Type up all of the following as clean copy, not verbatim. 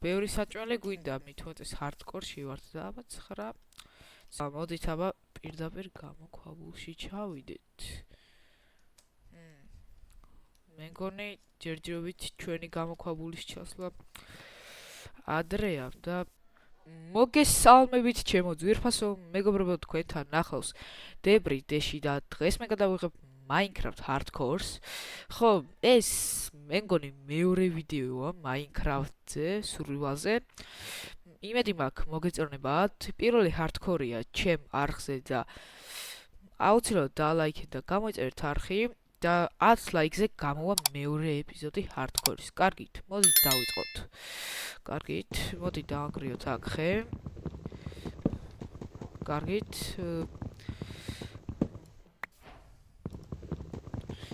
ბევრი საჭმელი გვინდა, მით უმეტეს hardcore-ში ვართ და აბა 9. მოდით აბა პირდაპირ გამოქვაბულში ჩავიდეთ. მე მგონი ჯერჯერობით ჩვენი გამოქვაბულის ჩასვლა ადრეა და მოგესალმებით ჩემო ძვირფასო მეგობრებო, თქვენთან ახლავს დებრი დეში და დღეს მე გადავიღებ Minecraft Hardcore-ს. ხო, ეს მე მგონი მეორე ვიდეოა Minecraft-ზე, სურვილზე. იმედი მაქვს მოგეწონებათ. პირველი Hardcore-ია ჩემ არხზე და აუცილებლად დალაიქეთ და გამოიწერეთ არხი და 10 ლაიქზე გამოვა მეორე ეპიზოდი Hardcore-ის. კარგით, მოდით დავიწყოთ. კარგით, მოდით დავანგრიოთ აქ ხე. კარგით.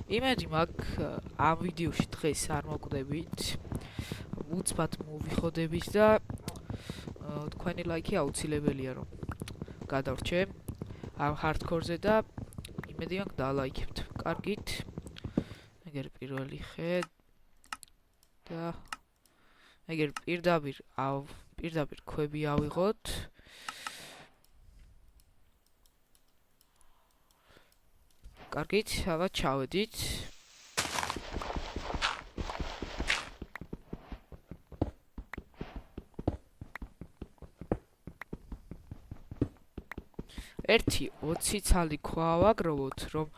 იმედი მაქვს ამ ვიდეოში დღეს არ მოკვდებით. უცბად მოვიხოდებით და თქვენი ლაიქი აუცილებელია რომ გადავრჩე ამ Hardcore-ზე და იმედი მაქვს დალაიქებთ. კარგით. ეგერ პირველი ხე და ეგერ პირდაპირ ქვები ავიღოთ. კარგით, აბა ჩავედით. ერთი 20 ცალი ქვა ავაგროვოთ, რომ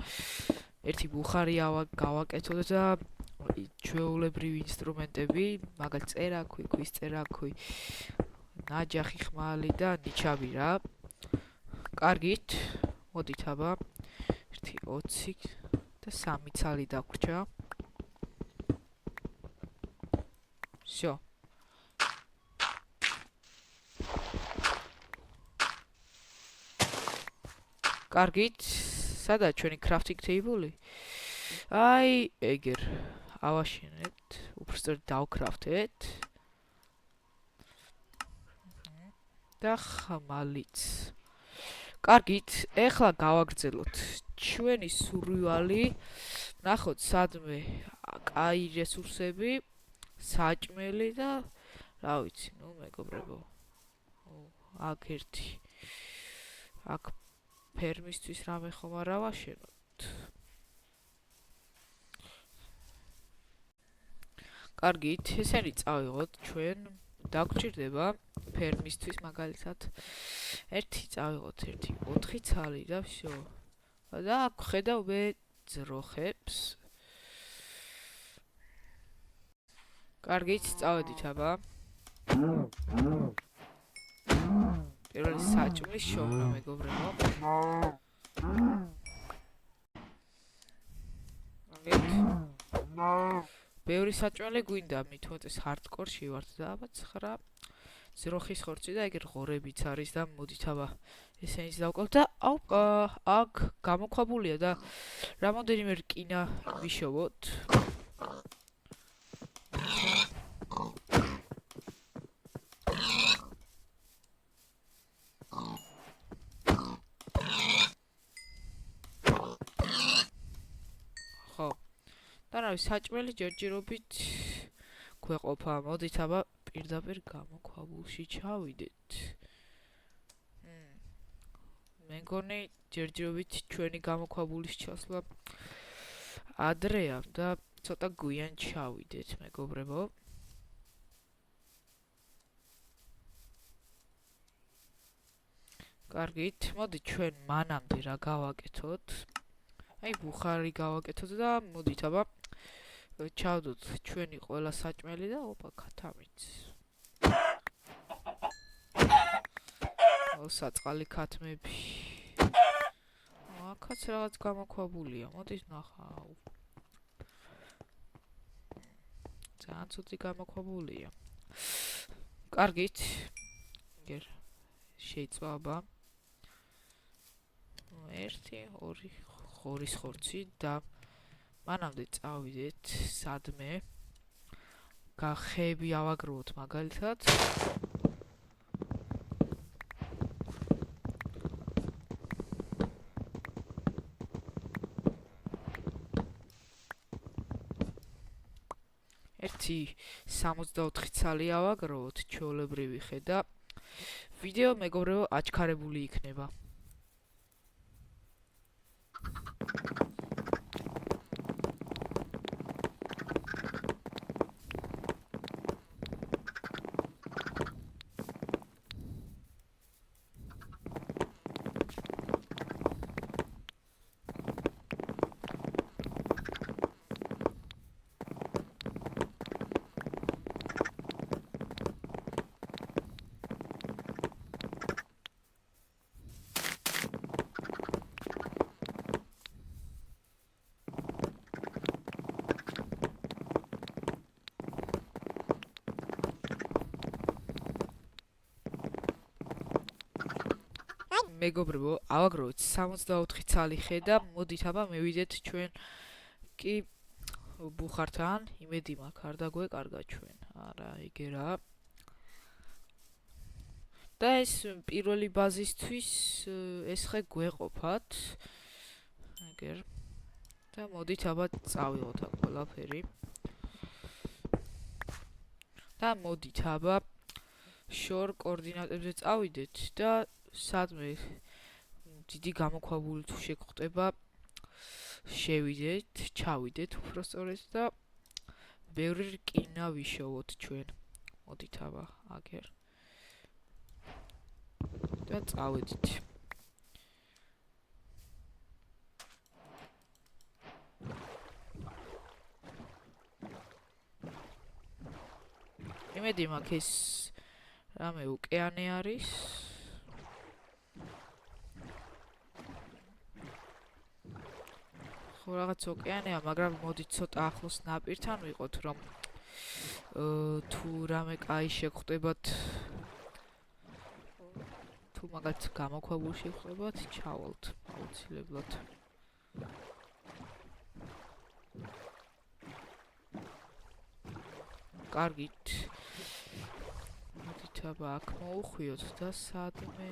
ერთი ბუხარი გავაკეთოთ და ჩვეულებრივი ინსტრუმენტები, მაგალითად წერაქვი, ქვის წერაქვი, ნაჯახი, ხმალი და ნიჩაბი რა. კარგით, მოდით აბა ერთი 20 და 3 ცალი დაგვრჩა. всё. კარგით, სადაა ჩვენი crafting table-ი? აი, ეგერ ავაშენეთ, უბრალოდ დავკრაფტეთ. და ხმალიც. კარგით, ეხლა გავაგრძელოთ ჩვენი სურვილი. ნახოთ სადმე კაი რესურსები, საჭმელი და რა ვიცი, ნუ მეგობრებო. აქ ერთი. აქ ფერმისთვის რამე ხომ არ ავაშენოთ. კარგით, ესენი წავიღოთ ჩვენ. დაგვრჩირდება ფერმისთვის მაგალითად. ერთი წავიღოთ, ერთი 4 ცალი და всё. და აქ ხედავ მე ძროხებს. კარგით, წავედით აბა. პირველი საჭმლის შოვნა მეგობრებო. ბევრი საჭმელი გვინდა, მით უმეტეს hardcore-ში ვართ და აბა 9 ძროხის ხორცი და ეგერ ღორებიც არის და მოდით აბა ესენიც დავკავთ და აქ გამოქვაბულია და რამოდენიმე რკინა ვიშოვოთ. ხო. და რა ვიცი, საჭმელი ჯერჯერობით გვეყოფა. მოდით აბა პირდაპირ გამოქვაბულში ჩავიდეთ. მე მგონი ჯერჯერობით ჩვენი გამოქვაბულის ჩასვლა ადრეა და ცოტა გვიან ჩავიდეთ, მეგობრებო. კარგით, მოდით ჩვენ მანამდე რა გავაკეთოთ. აი ბუხარი გავაკეთოთ და მოდით აბა ჩავდოთ ჩვენი ყველა საჭმელი და ოპა ქათამიც. საწყალი ქათმები. აქაც რაღაც გამოქვაბულია, მოდით ნახავ. ძალიან ცუდი გამოქვაბულია. კარგით. ეგერ შეიწვა აბა. 1, 2 ღორის ხორცი და მანამდე წავიდეთ სადმე. ხეები ავაგროვოთ მაგალითად. ერთი 64 ცალი ავაგროვოთ, ჩვეულებრივი ხე და ვიდეო მეგობრებო აჩქარებული იქნება. მეგობრებო, ავაგროვეთ 64 ცალი ხე და მოდით აბა მივიდეთ ჩვენ კი ბუხართან, იმედი მაქვს არ დაგვეკარგა ჩვენ. არა, იგე რა. და ეს პირველი ბაზისთვის ეს ხე გვეყოფათ. ეგერ. და მოდით აბა წავიღოთ აქ ყველაფერი. და მოდით აბა შორ კოორდინატებზე წავიდეთ და სადმე დიდი გამოქვაბული თუ შეგხვდება შევიდეთ, ჩავიდეთ უпростоრეს და ბევრი რკინა ვიშოვოთ ჩვენ. მოდით აბა აგერ და წავედით. იმედი მაქვს ეს რამე ოკეანე არის. ხო რაღაც ოკეანეა, მაგრამ მოდით ცოტა ახლოს ნაპირთან ვიყოთ, რომ თუ რამე კაი შეგხვდებათ, თუ მაგათ გამოქვაბულ შეგხვდებათ, ჩავალთ აუცილებლად. კარგით. მოდით აბა აქ მოუხვიოთ და სადმე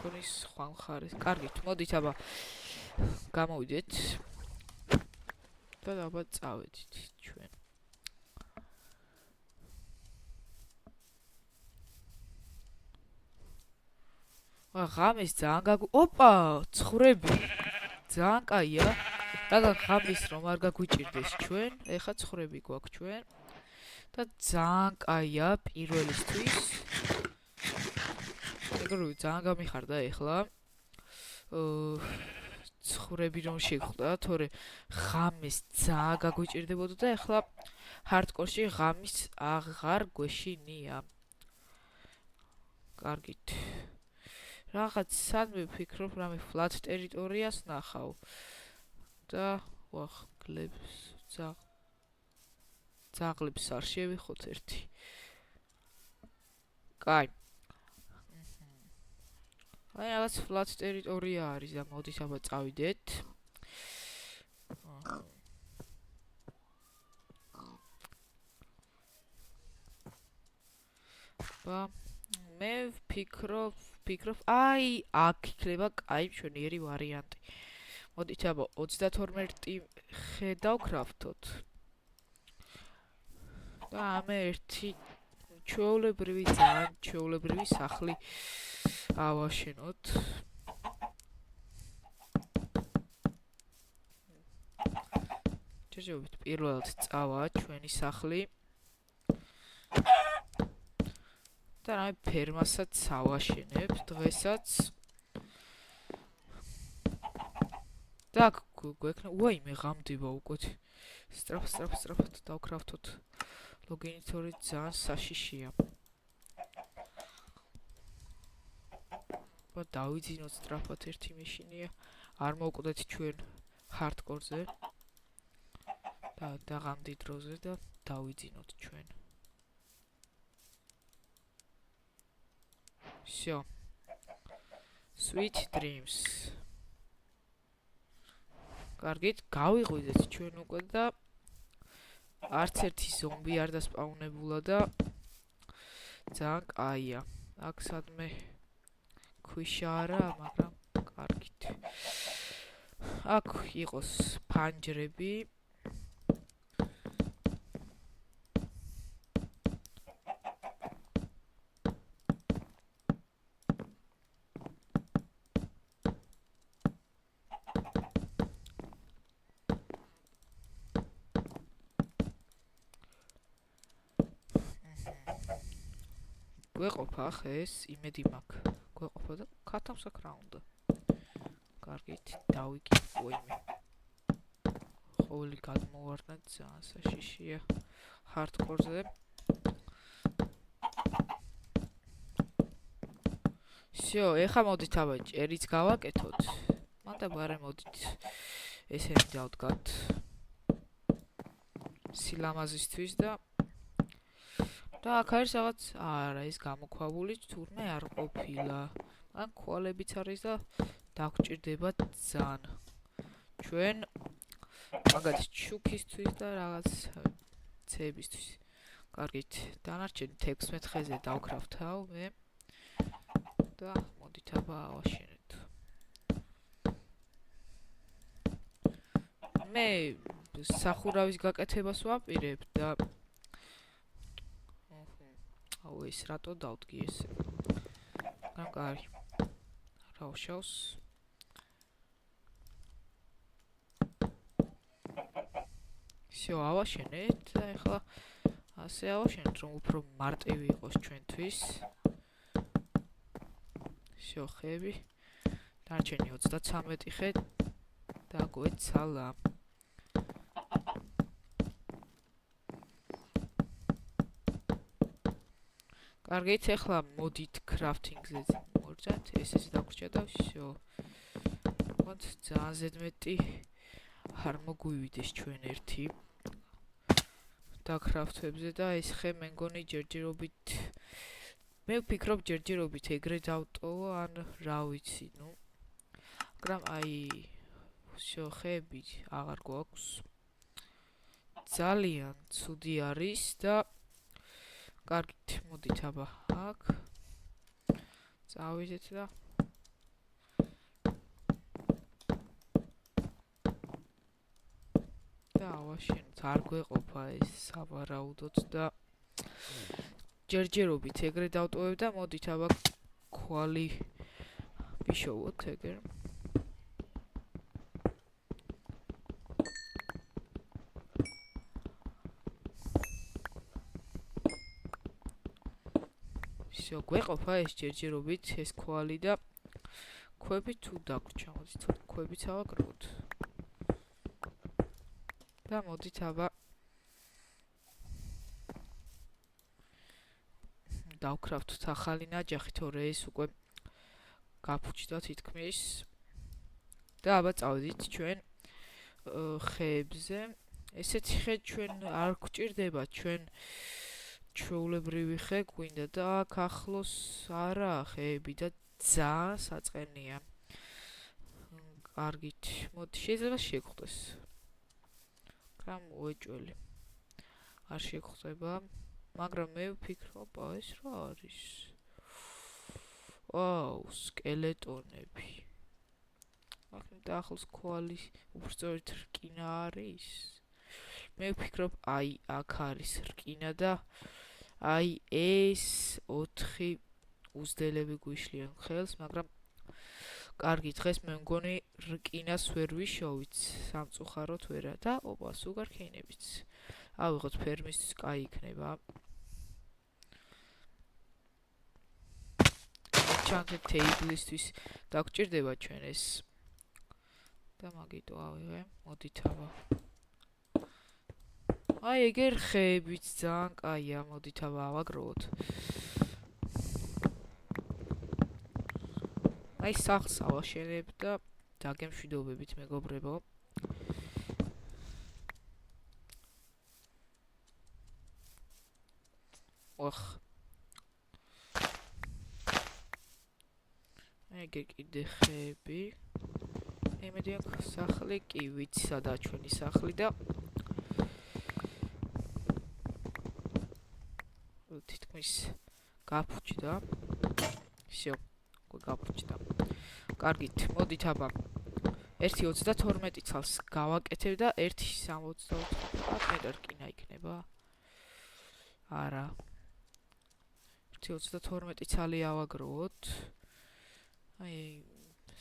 გონის სხვა მხარეს. კარგით, მოდით აბა გამოვიდეთ და აბა წავედით ჩვენ. ღამეს ძალიან ოპა, ცხრები. ძალიან კაია. რადგან ღამეს რომ არ გაგვიჭირდეს ჩვენ, ეხა ცხრები გვაქვს ჩვენ. და ძალიან კაია პირველისთვის. ეგრევე ძალიან გამიხარდა ეხლა. ცხრები რომ შეგხვდა, თორე ღამეს ძალიან გაგვიჭირდებოდა და ეხლა ჰარდკორში ღამის აღარ გვეშინია. კარგით. რაღაც სადმე ვფიქრობ, რამე flat ტერიტორიას ნახავ. და ვახ, გლებს ძაღლებს არ შევიხოთ ერთი. კაი. აი რაღაც flat ტერიტორია არის და მოდით აბა წავიდეთ. მე ვფიქრობ, აი აქ იქნება კაი მშვენიერი ვარიანტი. მოდით აბა 32 ხე დავკრაფტოთ. და ამე ერთი ჩვეულებრივი, ძალიან ჩვეულებრივი სახლი ავაშენოთ. ჯერჯერობით პირველად წავა ჩვენი სახლი. და რამე ფერმასაც ავაშენებ დღესაც. და გვექნება, ვაიმე ღამდება უკვე. სწრაფად დავკრაფტოთ. ლოგინით ორი ძალიან საშიშია. დავიძინოთ სწრაფად ერთი მეშინია. არ მოვკვდეთ ჩვენ ჰარდკორზე. და ღამდი დროზე და დავიძინოთ ჩვენ. всё. Sweet dreams. კარგით, გავიღვიძეთ ჩვენ უკვე და არც ერთი ზომბი არ დასპაუნებულა და ძალიან კაია. აქ სადმე ქვიშა არა, მაგრამ კარგით. აქ იყოს ფანჯრები. გვეყოფა ხე ეს იმედი მაქვს გვეყოფა და ქათამსაქ რა უნდა კარგით დავიკიდე ვაიმე ყოველი გადმოვარდა ძალიან საშიშია ჰარდკორზე всё ეხა მოდით აბა ჭერიც გავაკეთოთ მანდა ბარე მოდით ესენი დავდგათ სილამაზისთვის და აქ არის რაღაც არა ეს გამოქვაბული თურმე არ ყოფილა ან კვალებიც არის და დაგვჭირდება ძალიან ჩვენ მაგათ ჩუქისთვის და რაღაც ცებისთვის კარგით დანარჩენი 16 ხეზე დავკრავთავ მე და მოდით აბა ავაშენეთ მე სახურავის გაკეთებას ვაპირებ და აუ ეს რატო დავდგი ესე კარი რავშავს всё ავაშენეთ და ეხლა ასე ავაშენეთ რომ უფრო მარტივი იყოს ჩვენთვის всё ხები დარჩენი 33 ხე და გვეცალა კარგით ეხლა მოდით კრაფტინგზე მოვიძათ ეს დაგვრჩა და всё მოდ ძალიან ზედმეტი არ მოგვივიდეს ჩვენ ერთი დაკრაფტებზე და ეს ხე მე მგონი ჯერჯერობით მე ვფიქრობ ჯერჯერობით ეგრე დავტოვო ან რა ვიცი ნუ მაგრამ აი всё ხები აღარ გვაქვს ძალიან ცუდი არის და კარგით მოდით აბა აქ წავიდეთ და ავაშენოთ არ გვეყოფა ეს სავარაუდოდ და ჯერჯერობით ეგრე დავტოვებ და მოდით აბა ქვალი ვიშოვოთ ეგრე всё გვეყოფა ეს ჯერჯერობით ეს ქვალი და ქვები თუ დაგვრჩა მოდით ქვებიც ავაკროთ და მოდით აბა დავკრაფტთ ახალი ნაჯახი თორე ეს უკვე გაფუჭდა თითქმის და აბა წავედით ჩვენ ხეებზე ესეთი ხე ჩვენ არ გვჭირდება ჩვენ ჩვეულებრივი ხე გვინდა და აქ ახლოს არა ხეები და ძალიან საწყენია კარგით მოდი შეიძლება შეგხვდეს მაგრამ უეჭველი არ შეგხვდება მაგრამ მე ვფიქრობ ეს რა არის ვაუ სკელეტონები აქ და ახლოს ქვალი უბრალოდ რკინა არის მე ვფიქრობ აი აქ არის რკინა და აი ეს 4 უძდელები გვიშლიან ხელს მაგრამ კარგი დღეს მე მგონი რკინას ვერ ვიშოვით სამწუხაროდ ვერა და ოპა სუგარქეინებიც ავიღოთ ფერმისთვის კაი იქნება ჩანთე თეიბლისთვის დაგჭირდება ჩვენ ეს და მაგიტო ავიღე მოდით აბა აი ეგერ ხეებიც ძალიან კაია მოდით აბა ავაგროვოთ აი სახლს ავაშენებ და დაგემშვიდობებით მეგობრებო ოხ ეგ კიდე ხეები იმედი აქვს სახლი კი ვიცი სადაა ჩვენი სახლი და თითქმის გაფუჭდა всё გაფუჭდა კარგით მოდით აბა 1.32 წელს გავაკეთებ და 1.64 მეტր რკინა იქნება არა 1.32 წელი ავაგროვოთ აი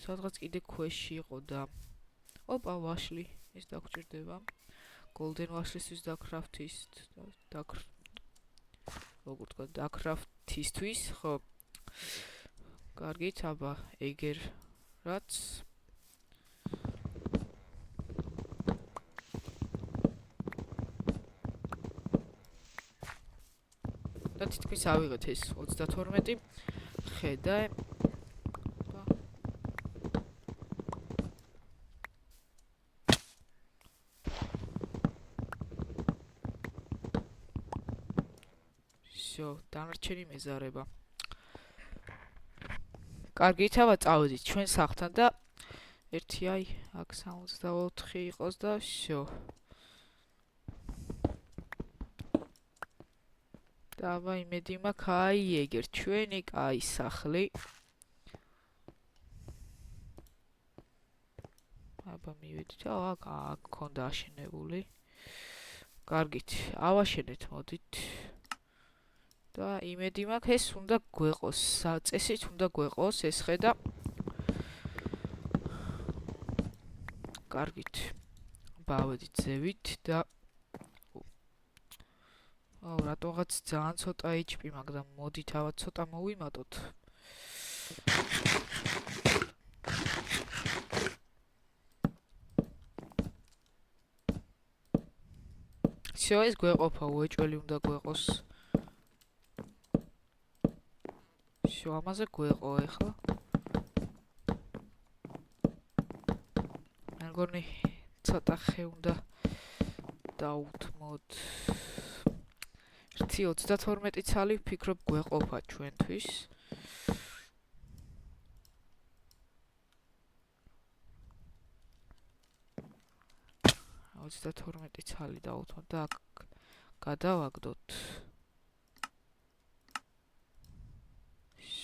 სადღაც კიდე ქვეში იყო და ოპა ვაშლი ეს დაგჭირდება golden ვაშლისთვის დაკრაფტის როგორ თქვა დაკრაფტ ისთვის, ხო. კარგით, აბა, ეგერ რაც და თითქმის ავიღეთ ეს 32 ხედა დანარჩენი მეზარება. კარგით, აბა წავედით ჩვენ სახლთან და ერთი აი აქ 64 იყოს და всё. და აბა იმედი მაქვს აი ეგერ ჩვენი კაი სახლი. აბა მივედით და აქ გქონდა აშენებული. კარგით, ავაშენეთ მოდით. და იმედი მაქვს ეს უნდა გვეყოს, წესით უნდა გვეყოს ეს ხედა. კარგით. ბავედით ზევით და რატოღაც ძალიან ცოტა HP მაქვს და მოდით ავად ცოტა მოვიმატოთ. всё ეს გვეყოფა, უეჭველი უნდა გვეყოს. всё ამაზე გვეყო ახლა. მე მგონი ცოტა ხე უნდა დაუთმოთ. 32 ცალი ვფიქრობ გვეყოფა ჩვენთვის. Ოცდა 12 ცალი დაუთმოთ და აქ გადავაგდოთ.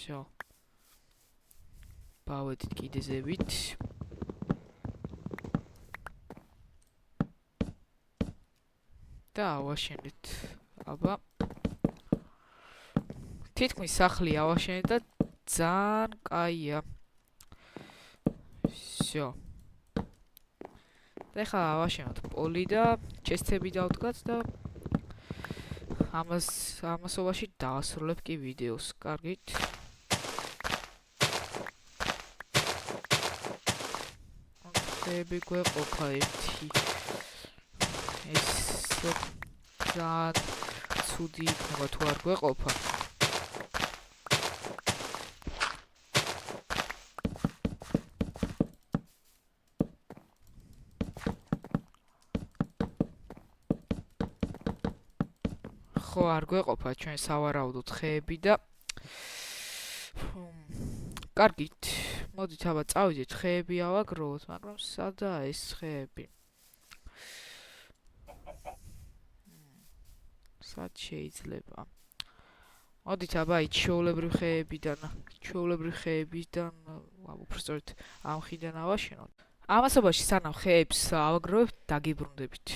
всё. ბავედით კიდე ზევით. და ავაშენეთ. აბა. თითქმის სახლი ავაშენეთ და ძალიან კაია. всё. და ახლა ავაშენოთ პოლი და ჩესტები დავდგათ და ამასობაში დავასრულებ კი ვიდეოს. კარგით. ხეები გვეყოფა ერთი. ეს ძალიან ცუდი იქნება თუ არ გვეყოფა. ხო არ გვეყოფა ჩვენ სავარაუდოდ ხეები და კარგით. მოდით აბა წავიდეთ ხეები ავაგროვოთ, მაგრამ სადაა ეს ხეები? სად შეიძლება? მოდით აბა აი ჩვეულებრივ ხეებიდან, უბრალოდ ამ ხიდან ავაშენოთ. ამასობაში სანამ ხეებს ავაგროვებთ, დაგიბრუნდებით.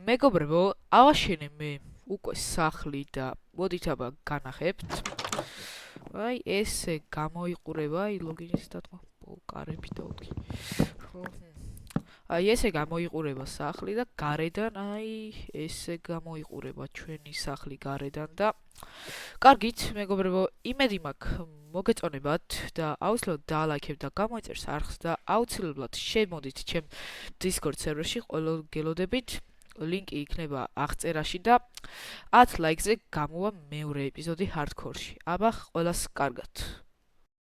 მეგობრებო, ავაშენე მე უკვე სახლი და მოდით აბა განახებთ. აი ესე გამოიყურება, აი ლოგინის დათმო კარები დავდგი. აი ესე გამოიყურება სახლი და გარედან აი ესე გამოიყურება ჩვენი სახლი გარედან და კარგით, მეგობრებო, იმედი მაქვს მოგეწონებათ და აუცილებლად დაალაიქებთ და გამოიწერთ არხს და აუცილებლად შემოდით ჩემ Discord სერვერში, ყველა გელოდებით. ლინკი იქნება აღწერაში და 10 ლაიქზე გამოვა მეორე ეპიზოდი hardcore-ში. აბა, ყველას კარგად.